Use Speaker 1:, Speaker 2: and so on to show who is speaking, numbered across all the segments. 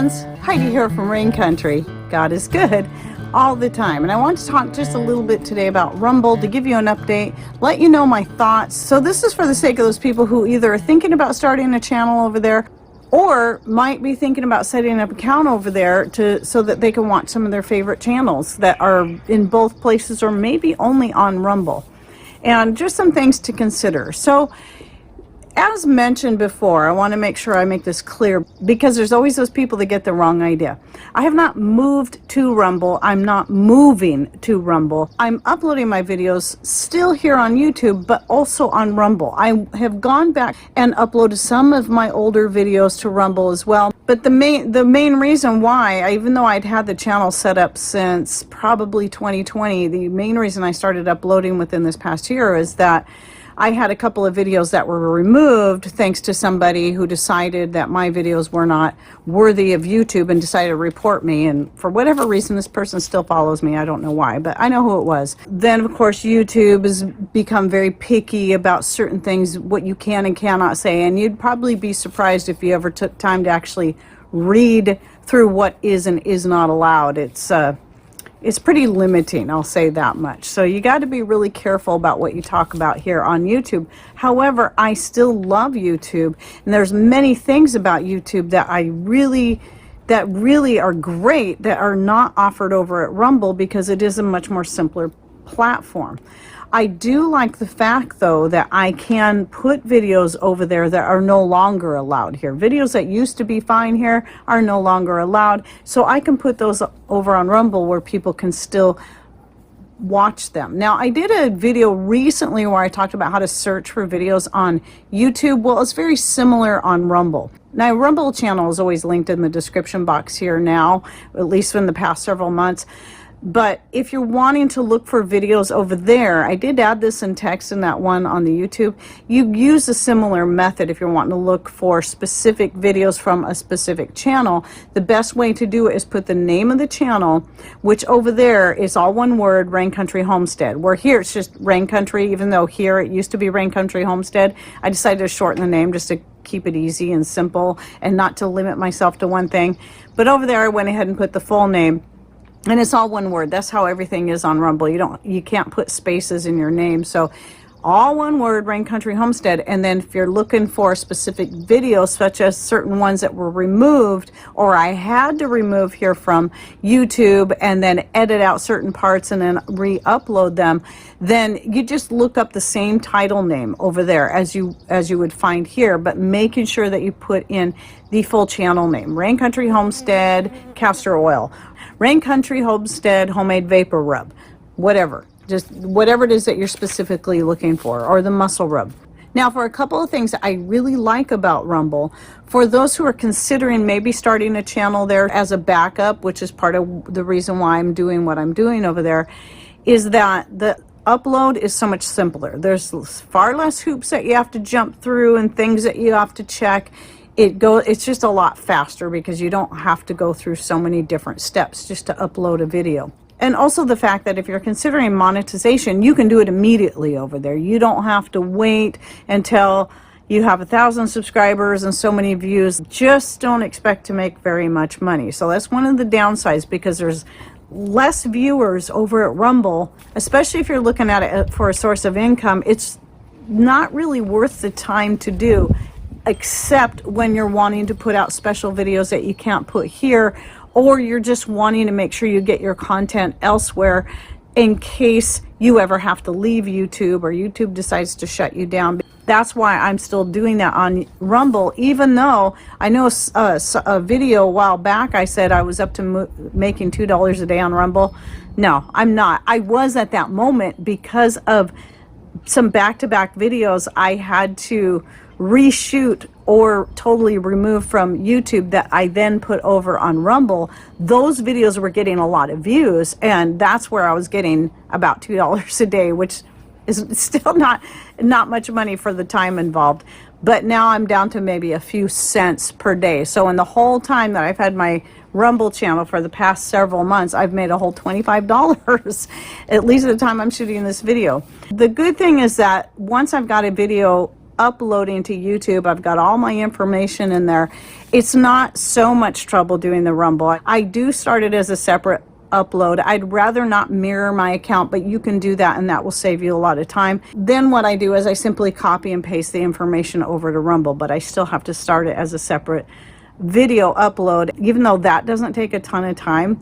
Speaker 1: friends, Heidi here from Rain Country. God is good all the time, and I want to talk just a little bit today about Rumble to give you an update, let you know my thoughts. So this is for the sake of those people who either are thinking about starting a channel over there or might be thinking about setting up an account over there so that they can watch some of their favorite channels that are in both places or maybe only on Rumble. And just some things to consider. So as mentioned before, I want to make sure I make this clear because there's always those people that get the wrong idea. I have not moved to Rumble. I'm not moving to Rumble. I'm uploading my videos still here on YouTube, but also on Rumble. I have gone back and uploaded some of my older videos to Rumble as well. But the main reason why, even though I'd had the channel set up since probably 2020, the main reason I started uploading within this past year is that I had a couple of videos that were removed thanks to somebody who decided that my videos were not worthy of YouTube and decided to report me. And for whatever reason, this person still follows me. I don't know why, but I know who it was. Then, of course, YouTube has become very picky about certain things, what you can and cannot say. And you'd probably be surprised if you ever took time to actually read through what is and is not allowed. It's pretty limiting, I'll say that much. So you got to be really careful about what you talk about here on YouTube. However, I still love YouTube, and there's many things about YouTube that really are great that are not offered over at Rumble because it is a much more simpler platform. I do like the fact, though, that I can put videos over there that are no longer allowed here. Videos that used to be fine here are no longer allowed. So I can put those over on Rumble where people can still watch them. Now, I did a video recently where I talked about how to search for videos on YouTube. Well, it's very similar on Rumble. Now, Rumble channel is always linked in the description box here now, at least in the past several months. But if you're wanting to look for videos over there, I did add this in text in that one on the YouTube. You use a similar method if you're wanting to look for specific videos from a specific channel. The best way to do it is put the name of the channel, which over there is all one word, Rain Country Homestead. Where here it's just Rain Country, even though here it used to be Rain Country Homestead. I decided to shorten the name just to keep it easy and simple and not to limit myself to one thing. But over there I went ahead and put the full name. And it's all one word. That's how everything is on Rumble. You can't put spaces in your name. So all one word, Rain Country Homestead. And then if you're looking for specific videos, such as certain ones that were removed, or I had to remove here from YouTube and then edit out certain parts and then re-upload them, then you just look up the same title name over there as you would find here, but making sure that you put in the full channel name. Rain Country Homestead, castor oil. Rain Country Homestead Homemade Vapor Rub, whatever. Just whatever it is that you're specifically looking for, or the muscle rub. Now, for a couple of things that I really like about Rumble, for those who are considering maybe starting a channel there as a backup, which is part of the reason why I'm doing what I'm doing over there, is that the upload is so much simpler. There's far less hoops that you have to jump through and things that you have to check. It's just a lot faster because you don't have to go through so many different steps just to upload a video. And also the fact that if you're considering monetization, you can do it immediately over there. You don't have to wait until you have 1,000 subscribers and so many views. Just don't expect to make very much money. So that's one of the downsides, because there's less viewers over at Rumble, especially if you're looking at it for a source of income. It's not really worth the time to do, except when you're wanting to put out special videos that you can't put here, or you're just wanting to make sure you get your content elsewhere in case you ever have to leave YouTube or YouTube decides to shut you down. That's why I'm still doing that on Rumble, even though I know a video a while back I said I was up to making $2 a day on Rumble. No, I'm not. I was at that moment because of some back-to-back videos I had to reshoot or totally remove from YouTube that I then put over on Rumble. Those videos were getting a lot of views, and that's where I was getting about $2 a day, which is still not much money for the time involved. But now I'm down to maybe a few cents per day. So in the whole time that I've had my Rumble channel for the past several months, I've made a whole $25, at least at the time I'm shooting this video. The good thing is that once I've got a video uploading to YouTube. I've got all my information in there. It's not so much trouble doing the Rumble. I do start it as a separate upload. I'd rather not mirror my account, but you can do that and that will save you a lot of time. Then what I do is I simply copy and paste the information over to Rumble, but I still have to start it as a separate video upload. Even though that doesn't take a ton of time,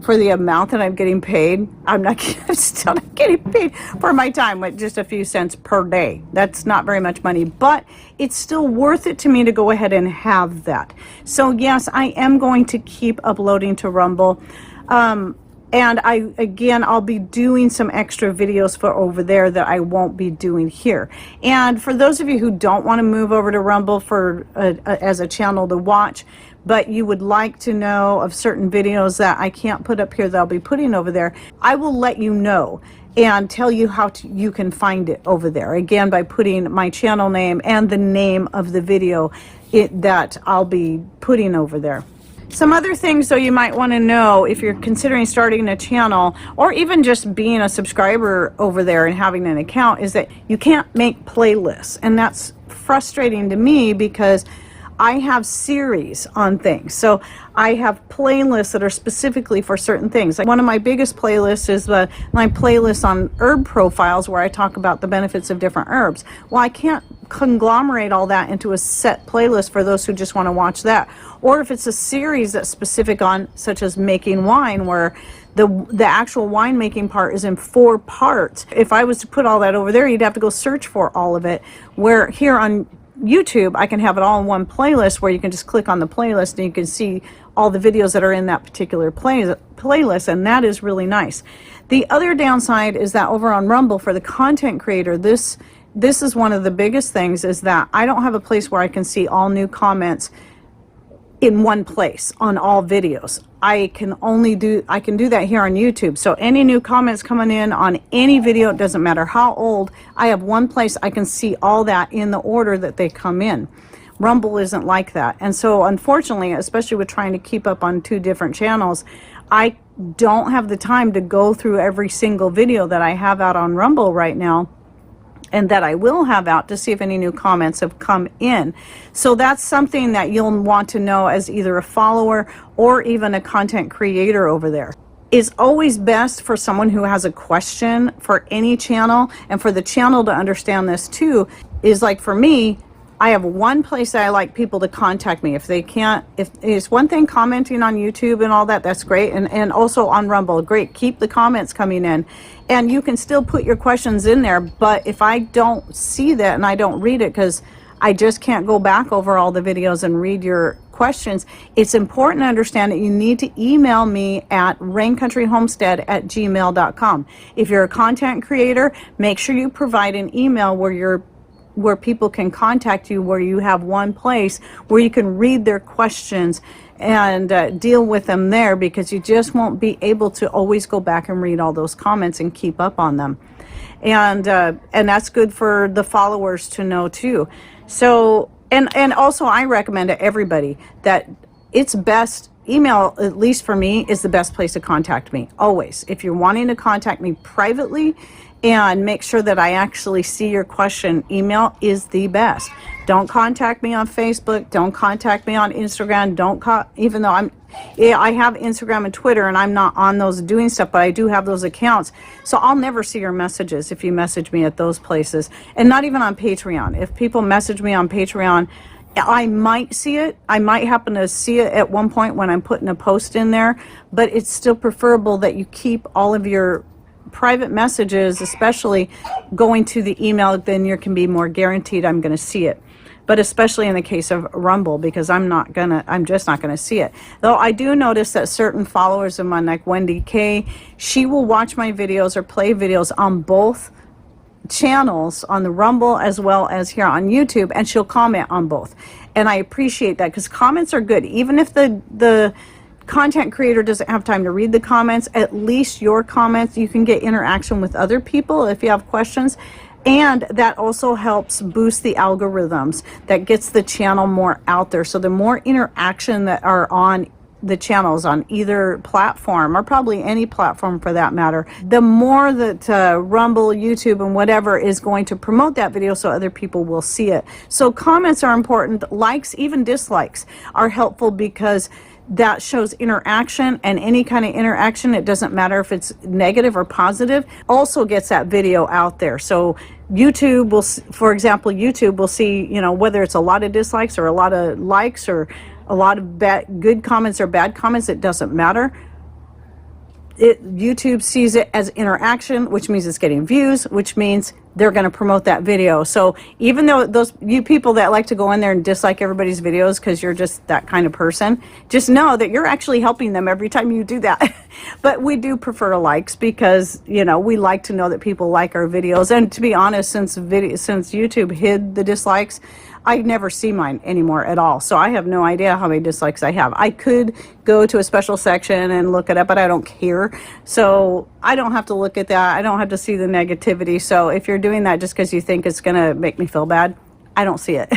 Speaker 1: for the amount that I'm getting paid, I'm still not getting paid for my time with just a few cents per day. That's not very much money, but it's still worth it to me to go ahead and have that. So yes, I am going to keep uploading to Rumble. And I'll be doing some extra videos for over there that I won't be doing here. And for those of you who don't want to move over to Rumble for as a channel to watch, but you would like to know of certain videos that I can't put up here that I'll be putting over there, I will let you know and tell you how you can find it over there. Again, by putting my channel name and the name of the video that I'll be putting over there. Some other things though you might want to know if you're considering starting a channel or even just being a subscriber over there and having an account is that you can't make playlists. And that's frustrating to me because I have series on things. So I have playlists that are specifically for certain things. Like one of my biggest playlists is my playlist on herb profiles where I talk about the benefits of different herbs. Well, I can't conglomerate all that into a set playlist for those who just want to watch that. Or if it's a series that's specific on, such as making wine, where the actual winemaking part is in 4 parts. If I was to put all that over there, you'd have to go search for all of it. Where here on YouTube, I can have it all in one playlist where you can just click on the playlist and you can see all the videos that are in that particular playlist, and that is really nice. The other downside is that over on Rumble, for the content creator, this is one of the biggest things, is that I don't have a place where I can see all new comments in one place on all videos. I can do that here on YouTube. So any new comments coming in on any video, it doesn't matter how old, I have one place I can see all that in the order that they come in. Rumble isn't like that. And so unfortunately, especially with trying to keep up on 2 different channels, I don't have the time to go through every single video that I have out on Rumble right now, and that I will have out, to see if any new comments have come in. So that's something that you'll want to know as either a follower or even a content creator over there. It's always best for someone who has a question for any channel, and for the channel to understand this too, is like for me, I have one place that I like people to contact me. If it's one thing commenting on YouTube and all that, that's great. And also on Rumble, great. Keep the comments coming in. And you can still put your questions in there. But if I don't see that and I don't read it, because I just can't go back over all the videos and read your questions, it's important to understand that you need to email me at raincountryhomestead@gmail.com. If you're a content creator, make sure you provide an email where people can contact you, where you have one place where you can read their questions and deal with them there, because you just won't be able to always go back and read all those comments and keep up on them. And that's good for the followers to know too. So, and also I recommend to everybody that it's best, email, at least for me, is the best place to contact me, always. If you're wanting to contact me privately and make sure that I actually see your question, email is the best. Don't contact me on Facebook. Don't contact me on Instagram. Even though I have Instagram and Twitter and I'm not on those doing stuff, but I do have those accounts. So I'll never see your messages if you message me at those places. And not even on Patreon. If people message me on Patreon, I might see it. I might happen to see it at one point when I'm putting a post in there, but it's still preferable that you keep all of your private messages, especially going to the email, then you can be more guaranteed I'm going to see it. But especially in the case of Rumble, because I'm just not going to see it. Though I do notice that certain followers of mine, like Wendy K, she will watch my videos or play videos on both channels, on the Rumble as well as here on YouTube, and she'll comment on both. And I appreciate that, because comments are good. Even if the content creator doesn't have time to read the comments, at least your comments, you can get interaction with other people if you have questions. And that also helps boost the algorithms. That gets the channel more out there. So the more interaction that are on the channels on either platform, or probably any platform for that matter, the more that Rumble, YouTube, and whatever is going to promote that video so other people will see it. So comments are important. Likes, even dislikes, are helpful because that shows interaction, and any kind of interaction, it doesn't matter if it's negative or positive, also gets that video out there. So YouTube will, for example, YouTube will see, you know, whether it's a lot of dislikes or a lot of likes or a lot of good comments or bad comments, it doesn't matter. YouTube sees it as interaction, which means it's getting views, which means they're going to promote that video. So even though you people that like to go in there and dislike everybody's videos because you're just that kind of person, just know that you're actually helping them every time you do that. But we do prefer likes because, you know, we like to know that people like our videos. And to be honest, since YouTube hid the dislikes, I never see mine anymore at all. So I have no idea how many dislikes I have. I could go to a special section and look it up, but I don't care. So I don't have to look at that. I don't have to see the negativity. So if you're doing that just because you think it's going to make me feel bad, I don't see it.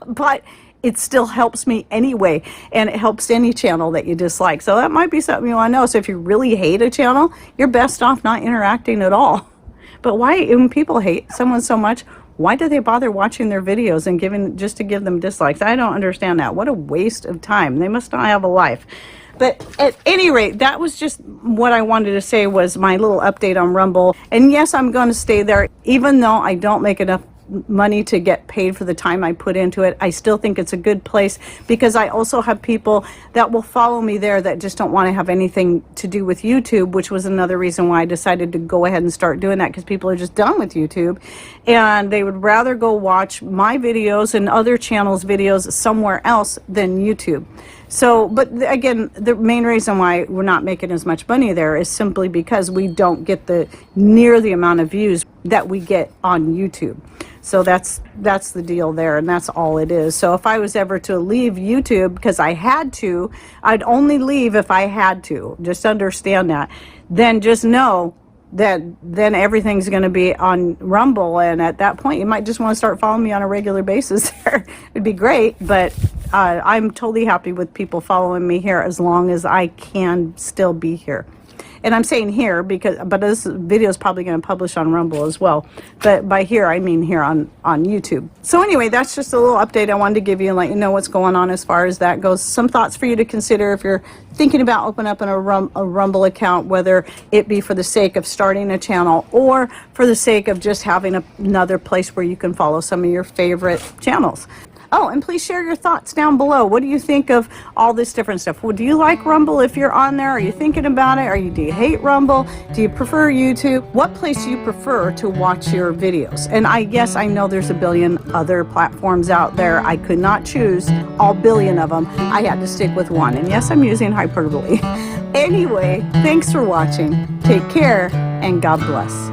Speaker 1: But it still helps me anyway, and it helps any channel that you dislike. So that might be something you want to know. So if you really hate a channel, you're best off not interacting at all. But why, when people hate someone so much, why do they bother watching their videos and just to give them dislikes? I don't understand that. What a waste of time. They must not have a life. But at any rate, that was just what I wanted to say, was my little update on Rumble. And yes, I'm going to stay there, even though I don't make enough money to get paid for the time I put into it. I still think it's a good place because I also have people that will follow me there that just don't want to have anything to do with YouTube, which was another reason why I decided to go ahead and start doing that, because people are just done with YouTube and they would rather go watch my videos and other channels' videos somewhere else than YouTube. So, but again, the main reason why we're not making as much money there is simply because we don't get near the amount of views that we get on YouTube. So that's the deal there, and that's all it is. So if I was ever to leave YouTube, because I had to, I'd only leave if I had to. Just understand that. Then just know that then everything's going to be on Rumble, and at that point you might just want to start following me on a regular basis there. It'd be great, but I'm totally happy with people following me here as long as I can still be here. And I'm saying here but this video is probably going to publish on Rumble as well. But by here, I mean here on YouTube. So anyway, that's just a little update I wanted to give you and let you know what's going on as far as that goes. Some thoughts for you to consider if you're thinking about opening up a Rumble account, whether it be for the sake of starting a channel or for the sake of just having another place where you can follow some of your favorite channels. Oh, and please share your thoughts down below. What do you think of all this different stuff? Well, do you like Rumble if you're on there? Are you thinking about it? Do you hate Rumble? Do you prefer YouTube? What place do you prefer to watch your videos? And yes, I know there's a billion other platforms out there. I could not choose all billion of them. I had to stick with one. And yes, I'm using hyperbole. Anyway, thanks for watching. Take care, and God bless.